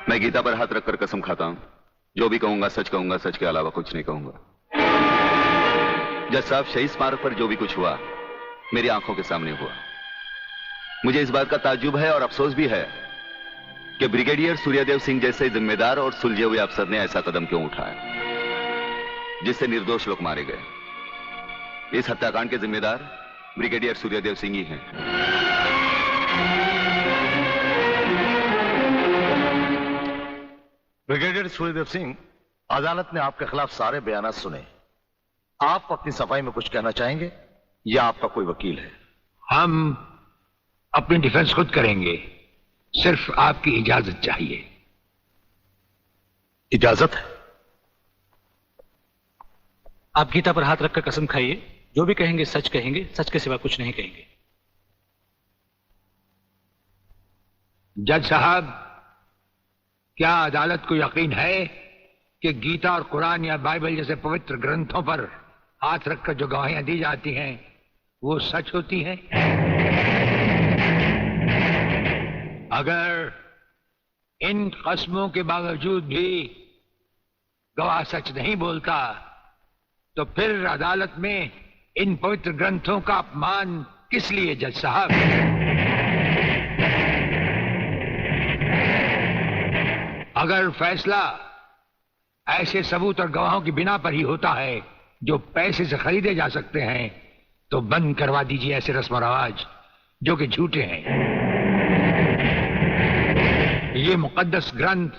मैं गीता पर हाथ रखकर कसम खाता हूं, जो भी कहूंगा सच के अलावा कुछ नहीं कहूंगा। जज साहब, शहीद स्मारक पर जो भी कुछ हुआ मेरी आंखों के सामने हुआ। मुझे इस बात का ताज्जुब है और अफसोस भी है कि ब्रिगेडियर सूर्यदेव सिंह जैसे जिम्मेदार और सुलझे हुए अफसर ने ऐसा कदम क्यों उठाया जिससे निर्दोष लोग मारे गए। इस हत्याकांड के जिम्मेदार ब्रिगेडियर सूर्यदेव सिंह ही हैं। ब्रिगेडियर सूर्यदेव सिंह, अदालत ने आपके खिलाफ सारे बयान सुने। आप अपनी सफाई में कुछ कहना चाहेंगे या आपका कोई वकील है? हम अपनी डिफेंस खुद करेंगे, सिर्फ आपकी इजाजत चाहिए। इजाजत है? आप गीता पर हाथ रखकर कसम खाइए, जो भी कहेंगे, सच के सिवा कुछ नहीं कहेंगे। जज साहब, क्या अदालत को यकीन है कि गीता और कुरान या बाइबल जैसे पवित्र ग्रंथों पर हाथ रखकर जो गवाहियां दी जाती हैं वो सच होती हैं? अगर इन कस्मों के बावजूद भी गवाह सच नहीं बोलता तो फिर अदालत में इन पवित्र ग्रंथों का अपमान किस लिए जज साहब? अगर फैसला ऐसे सबूत और गवाहों की बिना पर ही होता है जो पैसे से खरीदे जा सकते हैं तो बंद करवा दीजिए ऐसे रस्म और रवाज जो कि झूठे हैं। ये मुकद्दस ग्रंथ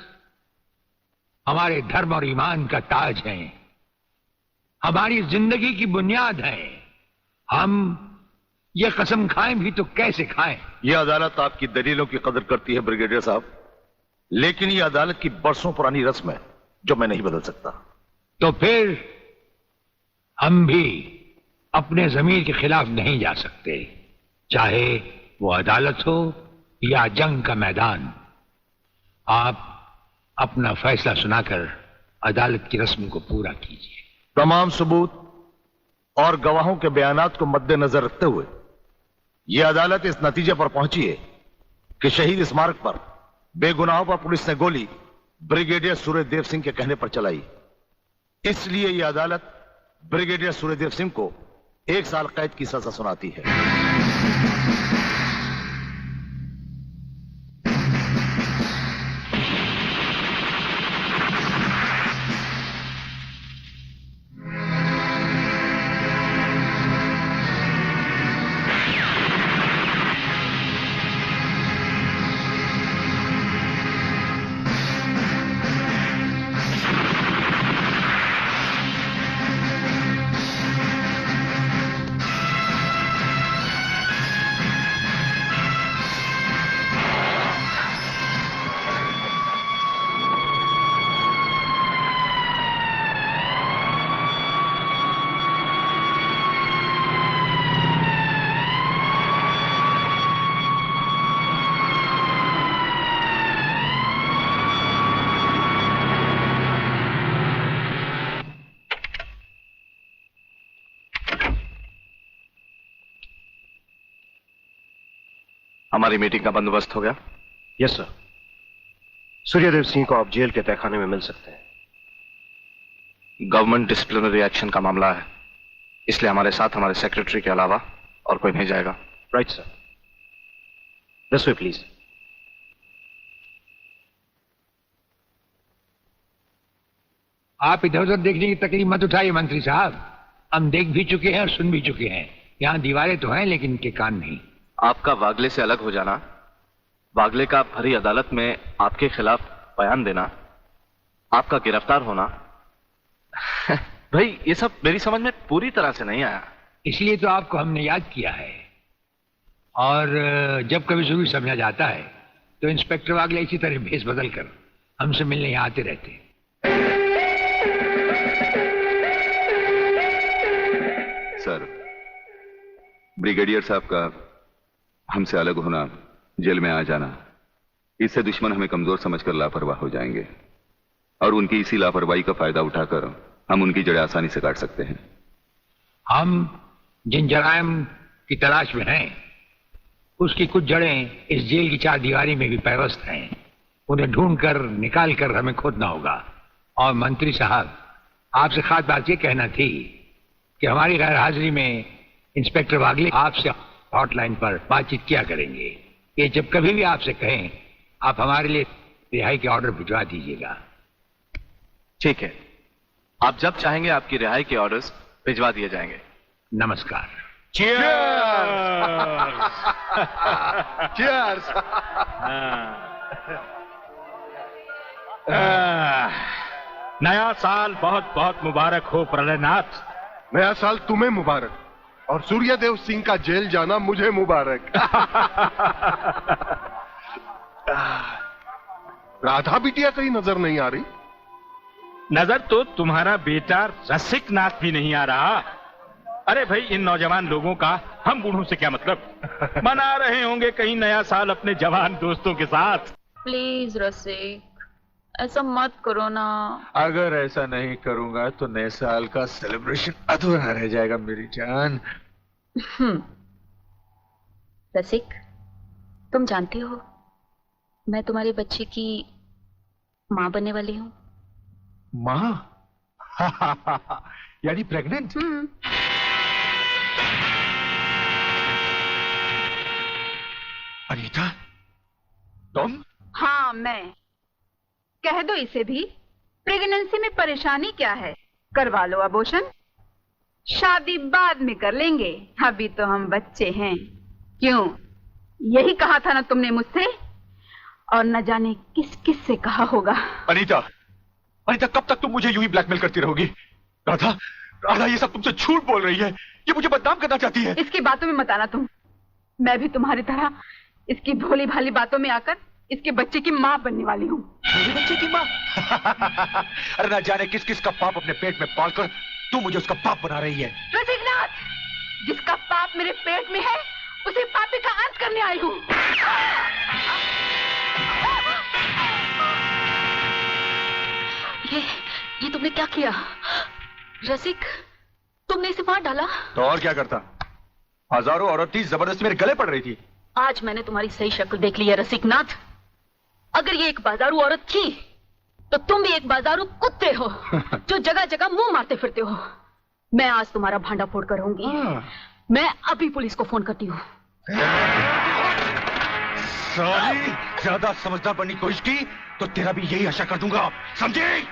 हमारे धर्म और ईमान का ताज है, हमारी जिंदगी की बुनियाद है। हम ये कसम खाएं भी तो कैसे खाएं? यह अदालत आपकी दलीलों की कदर करती है ब्रिगेडियर साहब, लेकिन यह अदालत की बरसों पुरानी रस्म है जो मैं नहीं बदल सकता। तो फिर हम भी अपने जमीर के खिलाफ नहीं जा सकते, चाहे वो अदालत हो या जंग का मैदान। आप अपना फैसला सुनाकर अदालत की रस्म को पूरा कीजिए। तमाम सबूत और गवाहों के बयानात को मद्देनजर रखते हुए यह अदालत इस नतीजे पर पहुंची है कि शहीद स्मारक पर बेगुनाहों पर पुलिस ने गोली ब्रिगेडियर सूर्यदेव सिंह के कहने पर चलाई। इसलिए यह अदालत ब्रिगेडियर सूर्यदेव सिंह को 1 साल कैद की सजा सुनाती है। हमारी मीटिंग का बंदोबस्त हो गया? Yes sir. सूर्यदेव सिंह को आप जेल के तहखाने में मिल सकते हैं। गवर्नमेंट डिसिप्लिनरी एक्शन का मामला है, इसलिए हमारे साथ हमारे सेक्रेटरी के अलावा और कोई नहीं जाएगा। Right sir. This way please. आप इधर उधर देखने की तकलीफ मत उठाइए मंत्री साहब, हम देख भी चुके हैं और सुन भी चुके हैं। यहाँ दीवारें तो हैं लेकिन इनके कान नहीं। आपका वागले से अलग हो जाना, वागले का भरी अदालत में आपके खिलाफ बयान देना, आपका गिरफ्तार होना भाई ये सब मेरी समझ में पूरी तरह से नहीं आया। इसलिए तो आपको हमने याद किया है। और जब कभी जरूरी समझा जाता है तो इंस्पेक्टर वागले इसी तरह भेस बदल कर हमसे मिलने यहाँ आते रहते हैं। सर, ब्रिगेडियर साहब का हमसे अलग होना, जेल में आ जाना, इससे दुश्मन हमें कमजोर समझकर लापरवाह हो जाएंगे और उनकी इसी लापरवाही का फायदा उठाकर हम उनकी जड़ें आसानी से काट सकते हैं। हम जिन जराइम की तलाश में हैं उसकी कुछ जड़ें इस जेल की 4 दीवारी में भी पैवस्त हैं। उन्हें ढूंढकर निकाल कर हमें खोदना होगा। और मंत्री साहब, आपसे खास बात ये कहना थी कि हमारी गैर हाजिरी में इंस्पेक्टर वागले आपसे हॉटलाइन पर बातचीत किया करेंगे। ये जब कभी भी आपसे कहें, आप हमारे लिए रिहाई के ऑर्डर भिजवा दीजिएगा। ठीक है, आप जब चाहेंगे आपकी रिहाई के ऑर्डर्स भिजवा दिए जाएंगे। नमस्कार। Cheers! नया साल बहुत बहुत मुबारक हो प्रलयनाथ। नया साल तुम्हें मुबारक और सूर्यदेव सिंह का जेल जाना मुझे मुबारक। राधा बिटिया कहीं नजर नहीं आ रही। नजर तो तुम्हारा बेटा रसिक नाथ भी नहीं आ रहा। अरे भाई, इन नौजवान लोगों का हम बूढ़ों से क्या मतलब। मना रहे होंगे कहीं नया साल अपने जवान दोस्तों के साथ। प्लीज रसिक, ऐसा मत करो ना। अगर ऐसा नहीं करूंगा तो नए साल का सेलिब्रेशन अधूरा रह जाएगा मेरी जान। रसिक, तुम जानते हो मैं तुम्हारे बच्चे की माँ बनने वाली हूँ। माँ? यानी प्रेग्नेंट? अनीता, तुम? हाँ, मैं। कह दो इसे भी, प्रेगनेंसी में परेशानी क्या है, करवा लो अबॉर्शन। शादी बाद में कर लेंगे, अभी तो हम बच्चे हैं। क्यों, यही कहा था ना तुमने मुझसे, और न जाने किस किस से कहा होगा। अनीता, अनीता, कब तक तुम मुझे यूं ही ब्लैकमेल करती रहोगी? राधा, राधा ये सब तुमसे झूठ बोल रही है। ये मुझे बदनाम करना चाहती है। इसकी बातों में मत आना तुम। मैं भी तुम्हारी तरह इसकी भोली भाली बातों में आकर इसके बच्चे की माँ बनने वाली हूँ। बच्चे की माँ? अरे ना जाने किस किस का पाप अपने पेट में पालकर तू मुझे उसका पाप बना रही है। रसिकनाथ, जिसका पाप मेरे पेट में है उसे पापी का अंत करने आई हूँ। ये तुमने क्या किया? रसिक, तुमने इसे मार डाला? तो और क्या करता? हजारों औरतें जबरदस्ती मेरे गले पड़ रही थी। आज मैंने तुम्हारी सही शक्ल देख ली है रसिकनाथ। अगर ये एक बाजारू औरत थी तो तुम भी एक बाजारू कुत्ते हो जो जगह जगह मुंह मारते फिरते हो। मैं आज तुम्हारा भांडा फोड़ कर रहूंगी। मैं अभी पुलिस को फोन करती हूँ। साली, ज्यादा समझदार बनने की कोशिश की तो तेरा भी यही आशा कर दूंगा, समझी?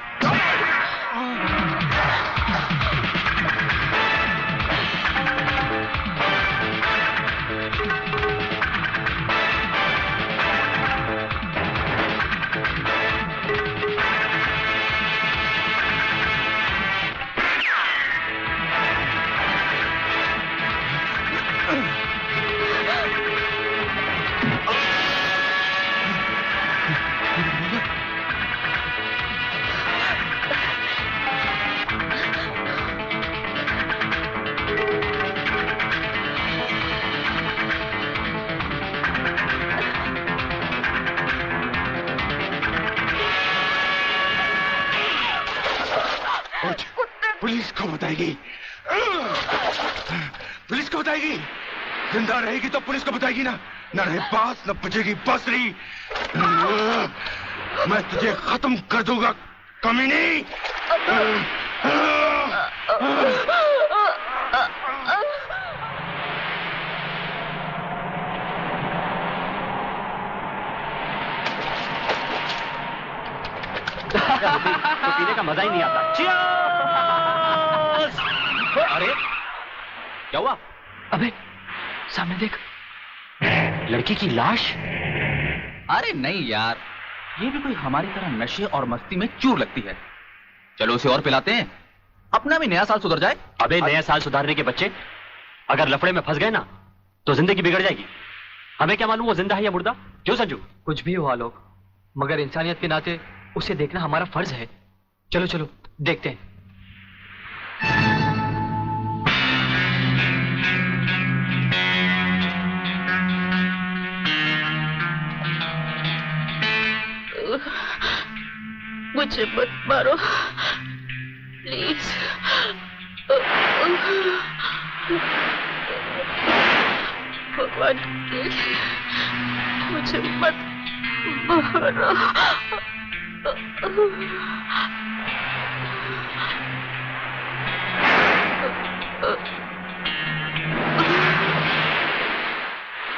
पुलिस को बताएगी, पुलिस को बताएगी। जिंदा रहेगी तो पुलिस को बताएगी ना। न रहे बास न बचेगी बांसुरी। मैं तुझे खत्म कर दूंगा कमीनी। तो पीने का मजा ही नहीं आता। अरे क्या हुआ? अबे सामने देख, लड़की की लाश। अरे नहीं यार, ये भी कोई हमारी तरह नशे और मस्ती में चूर लगती है। चलो उसे और पिलाते हैं, अपना भी नया साल सुधर जाए। अबे नया साल सुधारने के बच्चे, अगर लफड़े में फंस गए ना तो जिंदगी बिगड़ जाएगी। हमें क्या मालूम वो जिंदा है या मुर्दा? क्यों संजू? कुछ भी हो आलोक, मगर इंसानियत के नाते उसे देखना हमारा फर्ज है। चलो चलो देखते हैं। मुझे मत मारो प्लीज। भगवान के लिए मुझे मत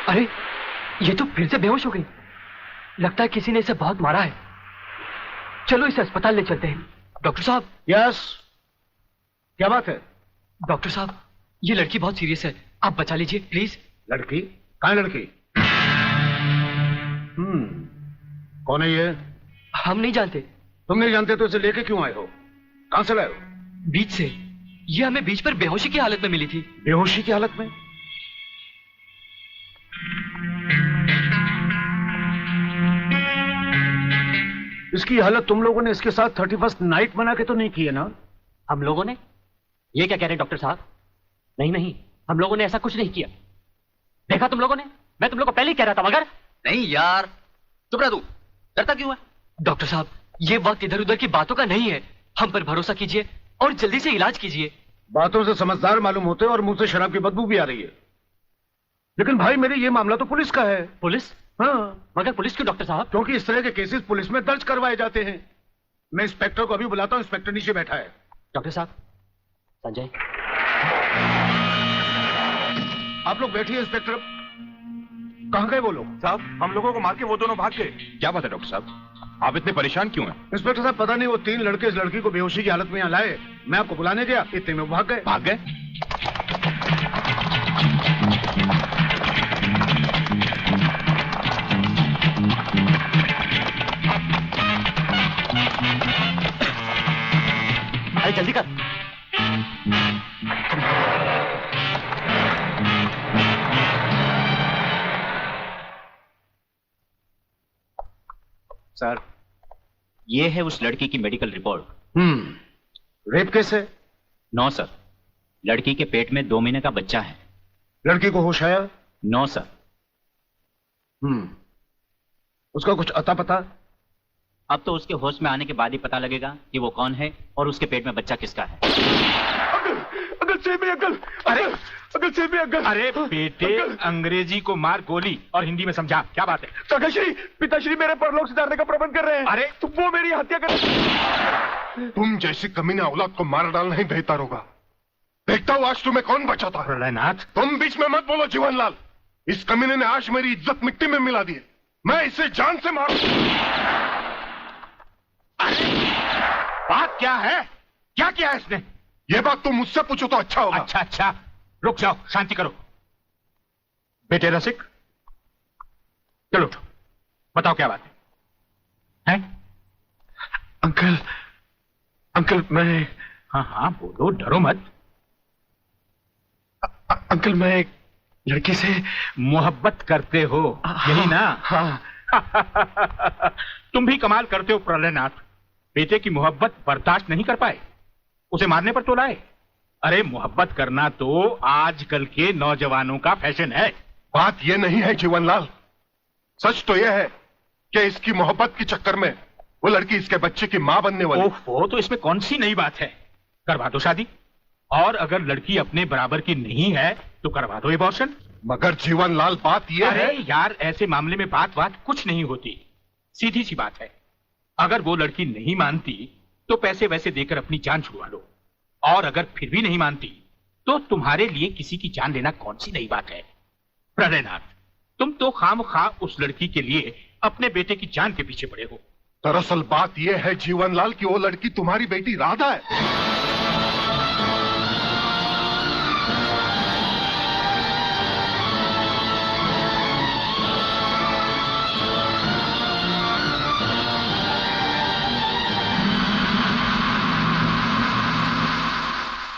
अरे ये तो फिर से बेहोश हो गई। लगता है किसी ने इसे बहुत मारा है। चलो इसे अस्पताल ले चलते हैं। डॉक्टर साहब। यस, क्या बात है? डॉक्टर साहब, ये लड़की बहुत सीरियस है, आप बचा लीजिए प्लीज। लड़की? कहाँ है लड़की? कौन है ये? हम नहीं जानते। तुम नहीं जानते तो इसे लेके क्यों आए हो? कहां से लाए हो? बीच से। ये हमें बीच पर बेहोशी की हालत में मिली थी। बेहोशी की हालत में? इसकी हालत तुम लोगों ने इसके साथ 31st नाइट बना के तो नहीं की है ना? हम लोगों ने? ये क्या कह रहे हैं डॉक्टर साहब? नहीं नहीं, हम लोगों ने ऐसा कुछ नहीं किया। देखा तुम लोगों ने? मैं तुम लोगों को पहले ही कह रहा था। मगर नहीं यार, चुप रह तू। डरता क्यों है? डॉक्टर साहब, ये वक्त इधर उधर की बातों का नहीं है। हम पर भरोसा कीजिए और जल्दी से इलाज कीजिए। बातों से समझदार मालूम होते और मुंह से शराब की बदबू भी आ रही है। लेकिन भाई मेरे ये मामला तो पुलिस का है। पुलिस? हाँ। मगर पुलिस क्यों डॉक्टर साहब? क्योंकि इस तरह के केसेस पुलिस में दर्ज करवाए जाते हैं। मैं इंस्पेक्टर को अभी बुलाता हूँ। इंस्पेक्टर नीचे बैठा है। डॉक्टर साहब, संजय। आप लोग बैठिए। इंस्पेक्टर, कहाँ गए वो लोग? साहब, हम लोगों को मार के वो दोनों भाग गए। क्या बात है डॉक्टर साहब, आप इतने परेशान क्यों हैं? इंस्पेक्टर साहब, पता नहीं वो 3 लड़के इस लड़की को बेहोशी की हालत में यहाँ लाए। मैं आपको बुलाने गया, इतने में वो भाग गए। भाग गए? अरे जल्दी कर। सर, ये है उस लड़की की मेडिकल रिपोर्ट। रेप केस है? नो सर, लड़की के पेट में 2 महीने का बच्चा है। लड़की को होश आया? No sir. उसका कुछ अता पता? अब तो उसके होश में आने के बाद ही पता लगेगा कि वो कौन है और उसके पेट में बच्चा किसका है। Uncle save me uncle. अरे अंकल सेव मी अंकल। अरे बेटे, अंग्रेजी को मार गोली और हिंदी में समझा। क्या बात है? काकाश्री, पिताश्री मेरे परलोक सिधारने का प्रबंध कर रहे हैं। अरे तुम वो मेरी हत्या कर। तुम जैसी कमीने औलाद को मार डालना ही बेहतर होगा। देखता हूँ आज तुम्हें कौन बचाता है। प्रलयनाथ, तुम बीच में मत बोलो जीवनलाल। इस कमीने ने आज मेरी इज्जत मिट्टी में मिला दी है। मैं इसे जान से मारू। बात क्या है? क्या किया है इसने? ये बात तुम मुझसे पूछो तो अच्छा होगा। अच्छा अच्छा, रुक जाओ, शांति करो। बेटे रसिक, चलो उठो, बताओ क्या बात है? अंकल, अंकल मैं। हाँ हाँ बोलो, डरो मत। अंकल मैं एक लड़की से मोहब्बत करते हो, यही ना? हाँ। तुम भी कमाल करते हो प्रलयनाथ। बेटे की मोहब्बत बर्दाश्त नहीं कर पाए, उसे मारने पर तो लाए। अरे मोहब्बत करना तो आजकल के नौजवानों का फैशन है। बात यह नहीं है जीवनलाल, सच तो यह है कि इसकी मोहब्बत के चक्कर में वो लड़की इसके बच्चे की मां बनने वाली। ओहो, तो इसमें कौन सी नई बात है? करवा दो शादी। और अगर लड़की अपने बराबर की नहीं है तो करवा दो एबॉर्शन। मगर जीवनलाल बात यह है। अरे यार, ऐसे मामले में बात कुछ नहीं होती, सीधी सी बात है। अगर वो लड़की नहीं मानती तो पैसे वैसे देकर अपनी जान छुड़वा लो, और अगर फिर भी नहीं मानती तो तुम्हारे लिए किसी की जान लेना कौन सी नई बात है? प्रलयनाथ, तुम तो खामखा उस लड़की के लिए अपने बेटे की जान के पीछे पड़े हो। दरअसल बात यह है जीवनलाल कि वो लड़की तुम्हारी बेटी राधा है।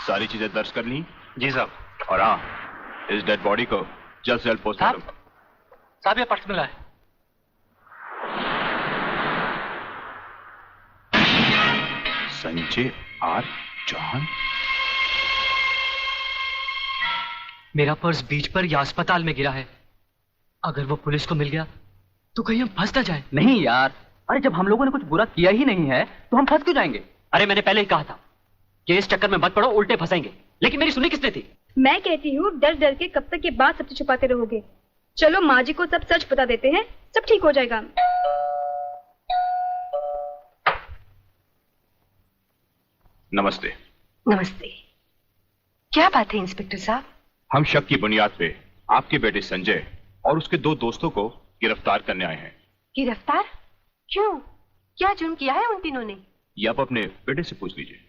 सारी चीजें दर्ज कर ली? जी साहब। और हाँ, इस डेड बॉडी को जल्द से जल्द पोस्टमार्टम। साहब, ये पर्स मिला है। संजय आर चौहान। मेरा पर्स बीच पर या अस्पताल में गिरा है। अगर वो पुलिस को मिल गया तो कहीं हम फंस ना जाए। नहीं यार, अरे जब हम लोगों ने कुछ बुरा किया ही नहीं है तो हम फंस क्यों जाएंगे? अरे मैंने पहले ही कहा था कि इस चक्कर में मत पड़ो, उल्टे फंसेंगे। लेकिन मेरी सुनी किसने थी? मैं कहती हूँ डर डर के कब तक ये बात सबसे छुपाते रहोगे। चलो माँ जी को सब सच बता देते हैं, सब ठीक हो जाएगा। नमस्ते। नमस्ते। क्या बात है इंस्पेक्टर साहब? हम शक की बुनियाद पे आपके बेटे संजय और उसके 2 दोस्तों को गिरफ्तार करने आए हैं। गिरफ्तार? क्यों? क्या जुर्म किया है उन तीनों ने? ये आप अपने बेटे से पूछ लीजिए।